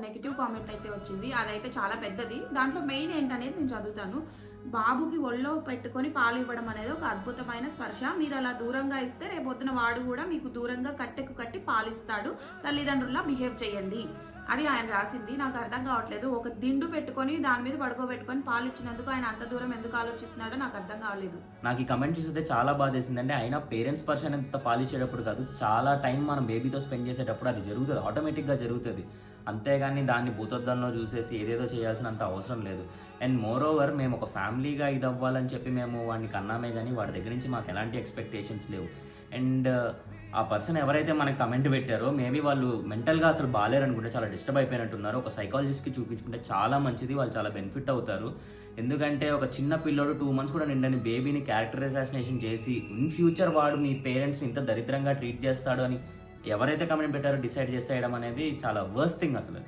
Negative comment అయితే వచ్చింది, అదైతే చాలా పెద్దది. దాంట్లో మెయిన్ ఏంటనేది నేను చదువుతాను. బాబుకి ఒళ్ళో పెట్టుకొని పాలు ఇవ్వడం అనేది ఒక అద్భుతమైన స్పర్శ. మీరు అలా దూరంగా ఇస్తే రేపొద్దున వాడు కూడా మీకు దూరంగా కట్టెకు కట్టి పాలిస్తాడు. తల్లిదండ్రుల్లా బిహేవ్ చేయండి అది ఆయన రాసింది. నాకు అర్థం కావట్లేదు, ఒక దిండు పెట్టుకొని దాని మీద పడుకోబెట్టుకొని పాలు ఇచ్చినందుకు ఆయన అంత దూరం ఎందుకు ఆలోచిస్తున్నాడో నాకు అర్థం కావలేదు. నాకు ఈ కమెంట్ చూస్తే చాలా బాధేసింది. అంటే అయినా పేరెంట్స్ పర్సన్ ఎంత పాలిచ్చేటప్పుడు కాదు, చాలా టైం మనం బేబీతో స్పెండ్ చేసేటప్పుడు అది జరుగుతుంది, ఆటోమేటిక్గా జరుగుతుంది. అంతేగాని దాన్ని భూతద్దంలో చూసేసి ఏదేదో చేయాల్సినంత అవసరం లేదు. అండ్ మోర్ ఓవర్ మేము ఒక ఫ్యామిలీగా ఇది అవ్వాలని చెప్పి మేము వాడిని కన్నామే కానీ వాడి దగ్గర నుంచి మాకు ఎలాంటి ఎక్స్పెక్టేషన్స్ లేవు. అండ్ ఆ పర్సన్ ఎవరైతే మనకి కమెంట్ పెట్టారో మేబీ వాళ్ళు మెంటల్గా అసలు బాగాలేరు అనుకుంటే, చాలా డిస్టర్బ్ అయిపోయినట్టున్నారు. ఒక సైకాలజిస్ట్కి చూపించుకుంటే చాలా మంచిది, వాళ్ళు చాలా బెనిఫిట్ అవుతారు. ఎందుకంటే ఒక చిన్న పిల్లోడు 2 months కూడా నిండని బేబీని క్యారెక్టర్ అసాసినేషన్ చేసి ఇన్ ఫ్యూచర్ వాడు మీ పేరెంట్స్ని ఇంత దరిద్రంగా ట్రీట్ చేస్తాడు అని ఎవరైతే కమెంట్ పెట్టారో డిసైడ్ చేసేయడం అనేది చాలా వర్స్ట్ థింగ్ అసలు.